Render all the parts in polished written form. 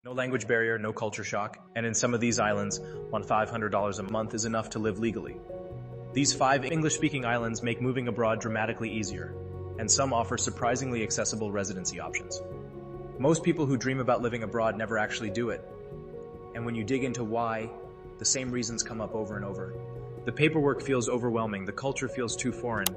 No language barrier, no culture shock, and in some of these islands, $500 a month is enough to live legally. These 5 English-speaking islands make moving abroad dramatically easier, and some offer surprisingly accessible residency options. Most people who dream about living abroad never actually do it. And when you dig into why, the same reasons come up over and over. The paperwork feels overwhelming, the culture feels too foreign,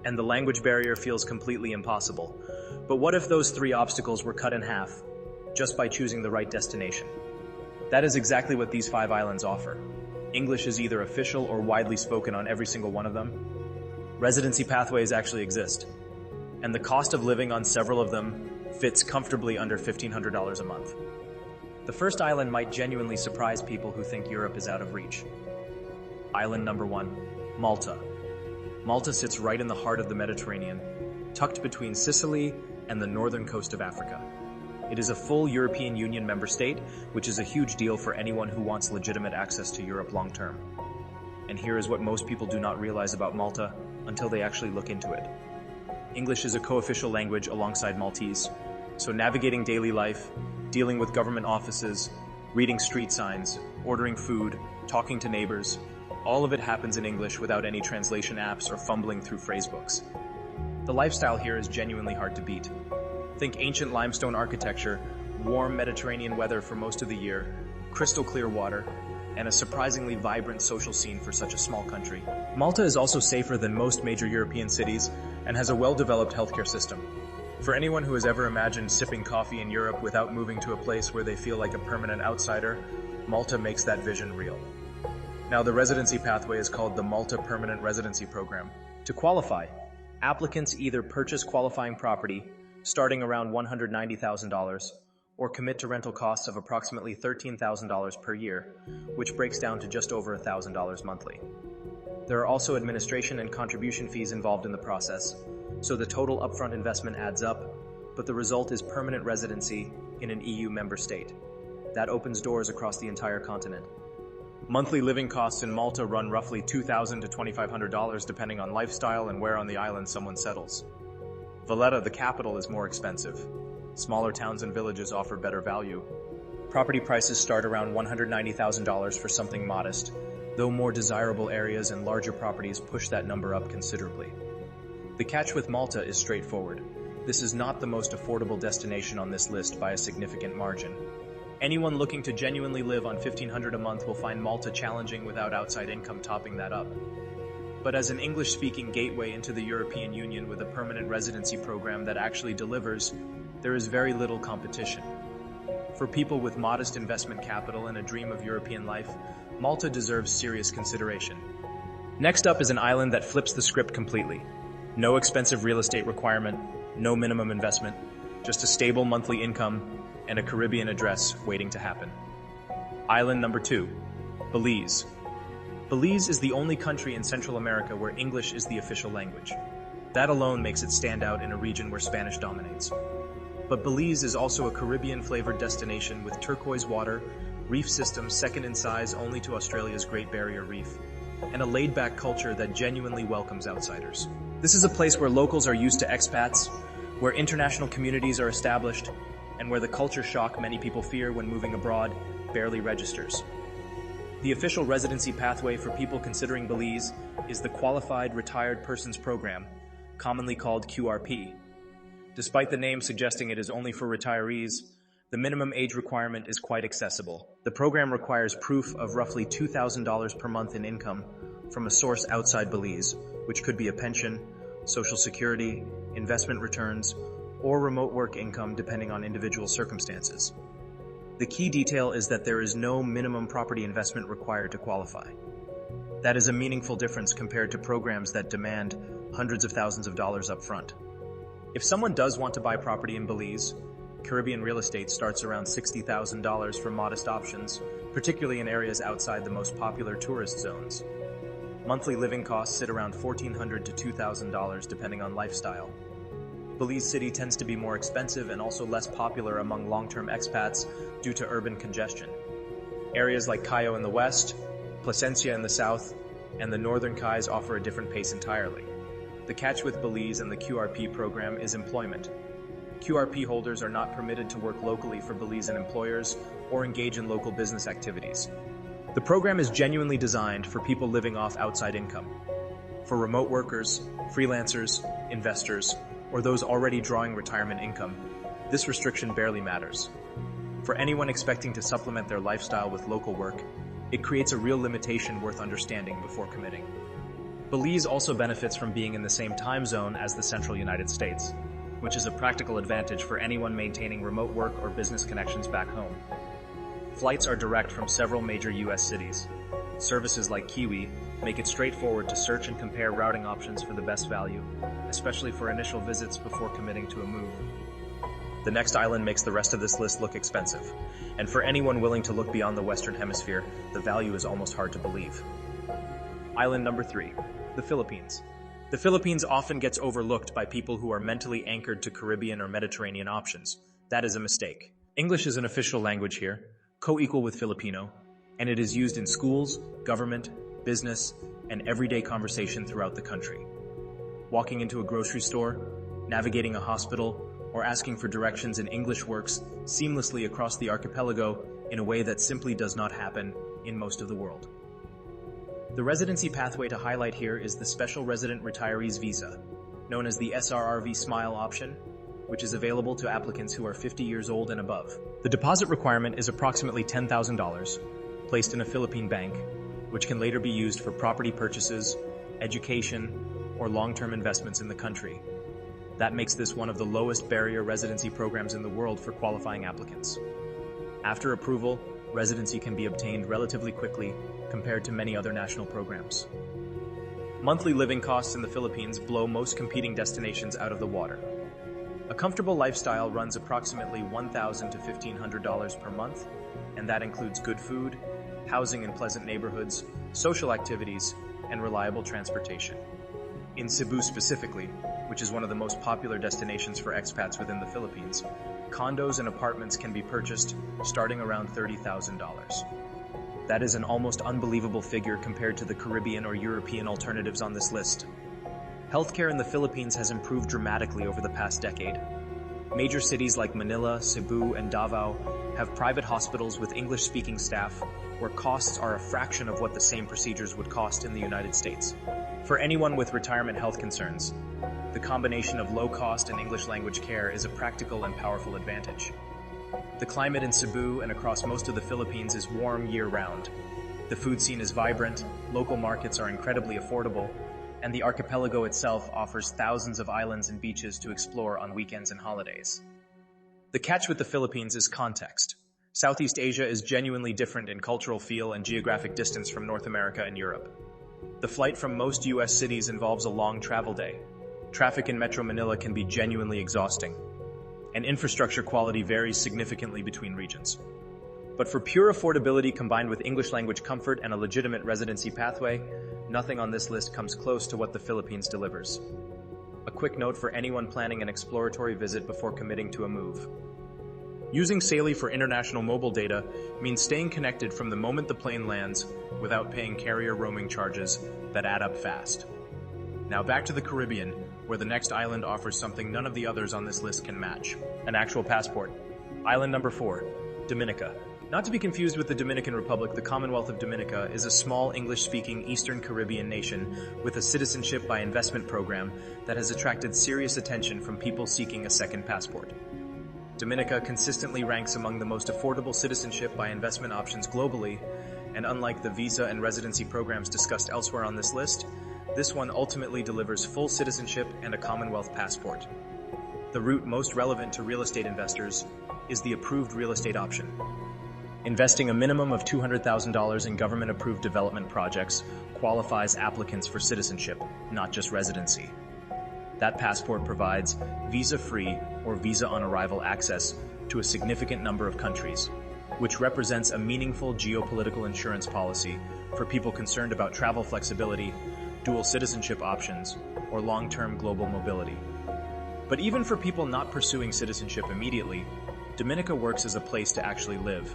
and the language barrier feels completely impossible. But what if those 3 obstacles were cut in half, just by choosing the right destination? That is exactly what these 5 islands offer. English is either official or widely spoken on every single one of them. Residency pathways actually exist, and the cost of living on several of them fits comfortably under $1,500 a month. The first island might genuinely surprise people who think Europe is out of reach. Island number 1, Malta. Malta sits right in the heart of the Mediterranean, tucked between Sicily and the northern coast of Africa. It is a full European Union member state, which is a huge deal for anyone who wants legitimate access to Europe long term. And here is what most people do not realize about Malta until they actually look into it. English is a co-official language alongside Maltese, so navigating daily life, dealing with government offices, reading street signs, ordering food, talking to neighbors, all of it happens in English without any translation apps or fumbling through phrasebooks. The lifestyle here is genuinely hard to beat. Think ancient limestone architecture, warm Mediterranean weather for most of the year, crystal clear water, and a surprisingly vibrant social scene for such a small country. Malta is also safer than most major European cities and has a well-developed healthcare system. For anyone who has ever imagined sipping coffee in Europe without moving to a place where they feel like a permanent outsider, Malta makes that vision real. Now, the residency pathway is called the Malta Permanent Residency Program. To qualify, applicants either purchase qualifying property, starting around $190,000, or commit to rental costs of approximately $13,000 per year, which breaks down to just over $1,000 monthly. There are also administration and contribution fees involved in the process, so the total upfront investment adds up, but the result is permanent residency in an EU member state. That opens doors across the entire continent. Monthly living costs in Malta run roughly $2,000 to $2,500 depending on lifestyle and where on the island someone settles. Valletta, the capital, is more expensive. Smaller towns and villages offer better value. Property prices start around $190,000 for something modest, though more desirable areas and larger properties push that number up considerably. The catch with Malta is straightforward. This is not the most affordable destination on this list by a significant margin. Anyone looking to genuinely live on $1,500 a month will find Malta challenging without outside income topping that up. But as an English-speaking gateway into the European Union with a permanent residency program that actually delivers, there is very little competition. For people with modest investment capital and a dream of European life, Malta deserves serious consideration. Next up is an island that flips the script completely. No expensive real estate requirement, no minimum investment, just a stable monthly income and a Caribbean address waiting to happen. Island number 2, Belize. Belize is the only country in Central America where English is the official language. That alone makes it stand out in a region where Spanish dominates. But Belize is also a Caribbean-flavored destination with turquoise water, reef systems second in size only to Australia's Great Barrier Reef, and a laid-back culture that genuinely welcomes outsiders. This is a place where locals are used to expats, where international communities are established, and where the culture shock many people fear when moving abroad barely registers. The official residency pathway for people considering Belize is the Qualified Retired Persons Program, commonly called QRP. Despite the name suggesting it is only for retirees, the minimum age requirement is quite accessible. The program requires proof of roughly $2,000 per month in income from a source outside Belize, which could be a pension, social security, investment returns, or remote work income depending on individual circumstances. The key detail is that there is no minimum property investment required to qualify. That is a meaningful difference compared to programs that demand hundreds of thousands of dollars up front. If someone does want to buy property in Belize, Caribbean real estate starts around $60,000 for modest options, particularly in areas outside the most popular tourist zones. Monthly living costs sit around $1,400 to $2,000 depending on lifestyle. Belize City tends to be more expensive and also less popular among long-term expats due to urban congestion. Areas like Cayo in the west, Placencia in the south, and the northern Cayes offer a different pace entirely. The catch with Belize and the QRP program is employment. QRP holders are not permitted to work locally for Belizean employers or engage in local business activities. The program is genuinely designed for people living off outside income. For remote workers, freelancers, investors, or those already drawing retirement income, this restriction barely matters. For anyone expecting to supplement their lifestyle with local work, it creates a real limitation worth understanding before committing. Belize also benefits from being in the same time zone as the central United States, which is a practical advantage for anyone maintaining remote work or business connections back home. Flights are direct from several major U.S. cities. Services like Kiwi make it straightforward to search and compare routing options for the best value, especially for initial visits before committing to a move. The next island makes the rest of this list look expensive, and for anyone willing to look beyond the Western Hemisphere, the value is almost hard to believe. Island number 3, the Philippines. The Philippines often gets overlooked by people who are mentally anchored to Caribbean or Mediterranean options. That is a mistake. English is an official language here, co-equal with Filipino, and it is used in schools, government, business, and everyday conversation throughout the country. Walking into a grocery store, navigating a hospital, or asking for directions in English works seamlessly across the archipelago in a way that simply does not happen in most of the world. The residency pathway to highlight here is the Special Resident Retirees Visa, known as the SRRV Smile option, which is available to applicants who are 50 years old and above. The deposit requirement is approximately $10,000, placed in a Philippine bank, which can later be used for property purchases, education, or long-term investments in the country. That makes this one of the lowest barrier residency programs in the world for qualifying applicants. After approval, residency can be obtained relatively quickly compared to many other national programs. Monthly living costs in the Philippines blow most competing destinations out of the water. A comfortable lifestyle runs approximately $1,000 to $1,500 per month, and that includes good food, housing in pleasant neighborhoods, social activities, and reliable transportation. In Cebu specifically, which is one of the most popular destinations for expats within the Philippines, condos and apartments can be purchased starting around $30,000. That is an almost unbelievable figure compared to the Caribbean or European alternatives on this list. Healthcare in the Philippines has improved dramatically over the past decade. Major cities like Manila, Cebu, and Davao have private hospitals with English-speaking staff where costs are a fraction of what the same procedures would cost in the United States. For anyone with retirement health concerns, the combination of low-cost and English language care is a practical and powerful advantage. The climate in Cebu and across most of the Philippines is warm year-round. The food scene is vibrant, local markets are incredibly affordable, and the archipelago itself offers thousands of islands and beaches to explore on weekends and holidays. The catch with the Philippines is context. Southeast Asia is genuinely different in cultural feel and geographic distance from North America and Europe. The flight from most U.S. cities involves a long travel day. Traffic in Metro Manila can be genuinely exhausting, and infrastructure quality varies significantly between regions. But for pure affordability combined with English language comfort and a legitimate residency pathway, nothing on this list comes close to what the Philippines delivers. A quick note for anyone planning an exploratory visit before committing to a move. Using Saili for international mobile data means staying connected from the moment the plane lands without paying carrier roaming charges that add up fast. Now back to the Caribbean, where the next island offers something none of the others on this list can match: an actual passport. Island number 4, Dominica. Not to be confused with the Dominican Republic, the Commonwealth of Dominica is a small English-speaking Eastern Caribbean nation with a citizenship by investment program that has attracted serious attention from people seeking a second passport. Dominica consistently ranks among the most affordable citizenship by investment options globally, and unlike the visa and residency programs discussed elsewhere on this list, this one ultimately delivers full citizenship and a Commonwealth passport. The route most relevant to real estate investors is the approved real estate option. Investing a minimum of $200,000 in government-approved development projects qualifies applicants for citizenship, not just residency. That passport provides visa-free or visa-on-arrival access to a significant number of countries, which represents a meaningful geopolitical insurance policy for people concerned about travel flexibility, dual citizenship options, or long-term global mobility. But even for people not pursuing citizenship immediately, Dominica works as a place to actually live.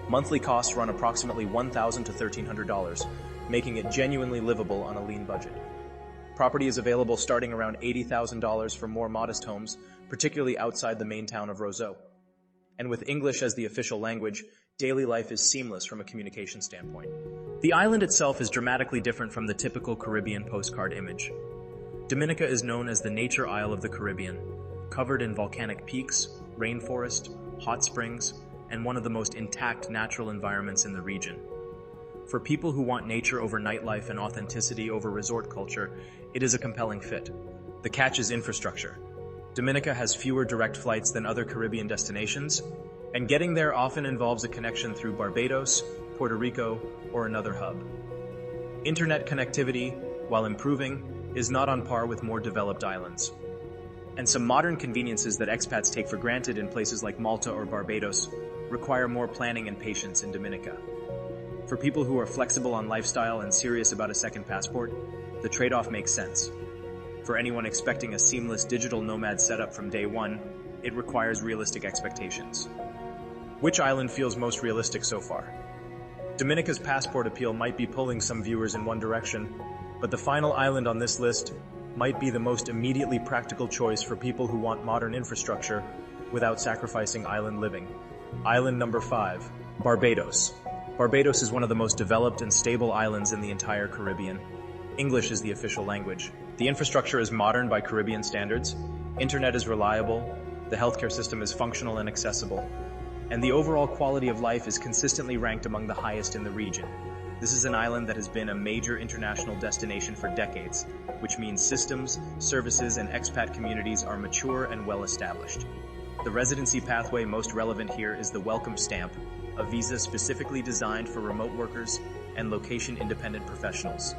Monthly costs run approximately $1,000 to $1,300, making it genuinely livable on a lean budget. Property is available starting around $80,000 for more modest homes, particularly outside the main town of Roseau. And with English as the official language, daily life is seamless from a communication standpoint. The island itself is dramatically different from the typical Caribbean postcard image. Dominica is known as the Nature Isle of the Caribbean, covered in volcanic peaks, rainforest, hot springs, and one of the most intact natural environments in the region. For people who want nature over nightlife and authenticity over resort culture, it is a compelling fit. The catch is infrastructure. Dominica has fewer direct flights than other Caribbean destinations, and getting there often involves a connection through Barbados, Puerto Rico, or another hub. Internet connectivity, while improving, is not on par with more developed islands. And some modern conveniences that expats take for granted in places like Malta or Barbados require more planning and patience in Dominica. For people who are flexible on lifestyle and serious about a second passport, the trade-off makes sense. For anyone expecting a seamless digital nomad setup from day one, it requires realistic expectations. Which island feels most realistic so far? Dominica's passport appeal might be pulling some viewers in one direction, but the final island on this list might be the most immediately practical choice for people who want modern infrastructure without sacrificing island living. Island number 5, Barbados. Barbados is one of the most developed and stable islands in the entire Caribbean. English is the official language. The infrastructure is modern by Caribbean standards, internet is reliable, the healthcare system is functional and accessible, and the overall quality of life is consistently ranked among the highest in the region. This is an island that has been a major international destination for decades, which means systems, services, and expat communities are mature and well established. The residency pathway most relevant here is the Welcome Stamp, a visa specifically designed for remote workers and location-independent professionals.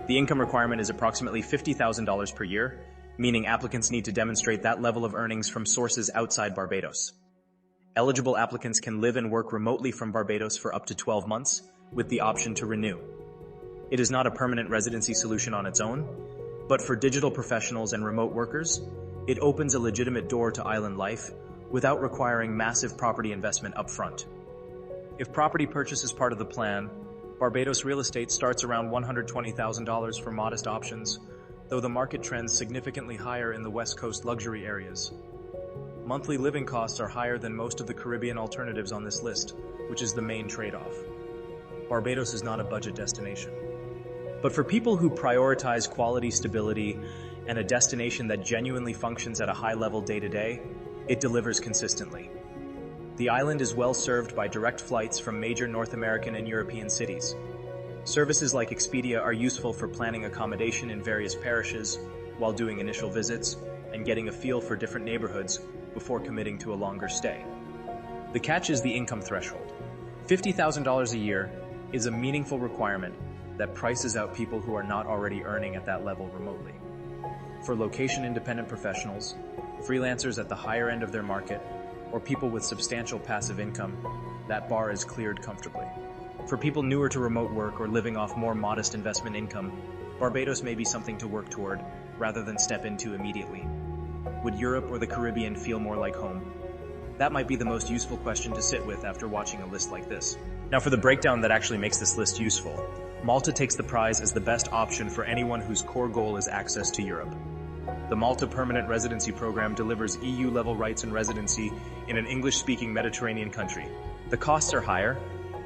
The income requirement is approximately $50,000 per year, meaning applicants need to demonstrate that level of earnings from sources outside Barbados. Eligible applicants can live and work remotely from Barbados for up to 12 months, with the option to renew. It is not a permanent residency solution on its own, but for digital professionals and remote workers, it opens a legitimate door to island life without requiring massive property investment upfront. If property purchase is part of the plan, Barbados real estate starts around $120,000 for modest options, though the market trends significantly higher in the West Coast luxury areas. Monthly living costs are higher than most of the Caribbean alternatives on this list, which is the main trade-off. Barbados is not a budget destination. But for people who prioritize quality, stability, and a destination that genuinely functions at a high level day-to-day, it delivers consistently. The island is well served by direct flights from major North American and European cities. Services like Expedia are useful for planning accommodation in various parishes while doing initial visits and getting a feel for different neighborhoods before committing to a longer stay. The catch is the income threshold. $50,000 a year is a meaningful requirement that prices out people who are not already earning at that level remotely. For location-independent professionals, freelancers at the higher end of their market, or people with substantial passive income, that bar is cleared comfortably. For people newer to remote work or living off more modest investment income, Barbados may be something to work toward rather than step into immediately. Would Europe or the Caribbean feel more like home? That might be the most useful question to sit with after watching a list like this. Now for the breakdown that actually makes this list useful. Malta takes the prize as the best option for anyone whose core goal is access to Europe. The Malta Permanent Residency Program delivers EU-level rights and residency in an English-speaking Mediterranean country. The costs are higher,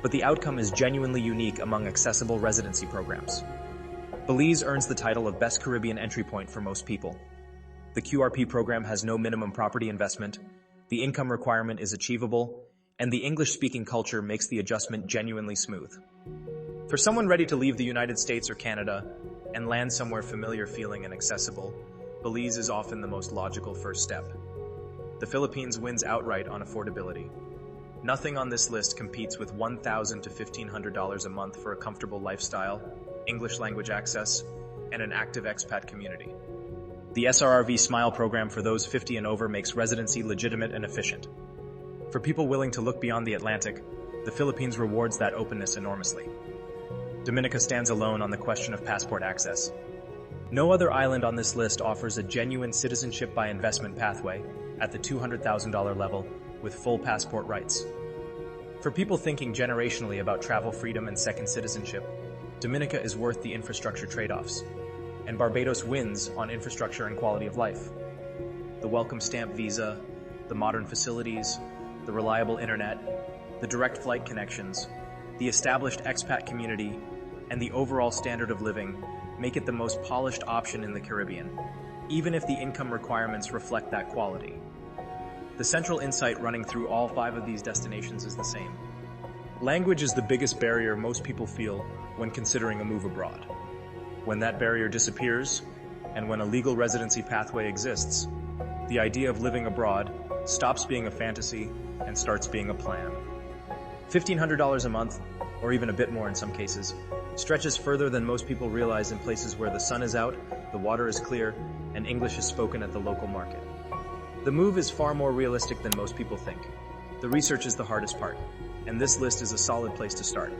but the outcome is genuinely unique among accessible residency programs. Belize earns the title of Best Caribbean Entry Point for most people. The QRP program has no minimum property investment, the income requirement is achievable, and the English-speaking culture makes the adjustment genuinely smooth. For someone ready to leave the United States or Canada and land somewhere familiar feeling and accessible, Belize is often the most logical first step. The Philippines wins outright on affordability. Nothing on this list competes with $1,000 to $1,500 a month for a comfortable lifestyle, English language access, and an active expat community. The SRRV Smile program for those 50 and over makes residency legitimate and efficient. For people willing to look beyond the Atlantic, the Philippines rewards that openness enormously. Dominica stands alone on the question of passport access. No other island on this list offers a genuine citizenship by investment pathway at the $200,000 level with full passport rights. For people thinking generationally about travel freedom and second citizenship, Dominica is worth the infrastructure trade-offs. and Barbados wins on infrastructure and quality of life. The welcome stamp visa, the modern facilities, the reliable internet, the direct flight connections, the established expat community, and the overall standard of living make it the most polished option in the Caribbean, even if the income requirements reflect that quality. The central insight running through all 5 of these destinations is the same. Language is the biggest barrier most people feel when considering a move abroad. When that barrier disappears, and when a legal residency pathway exists, the idea of living abroad stops being a fantasy and starts being a plan. $1,500 a month, or even a bit more in some cases, stretches further than most people realize in places where the sun is out, the water is clear, and English is spoken at the local market. The move is far more realistic than most people think. The research is the hardest part, and this list is a solid place to start.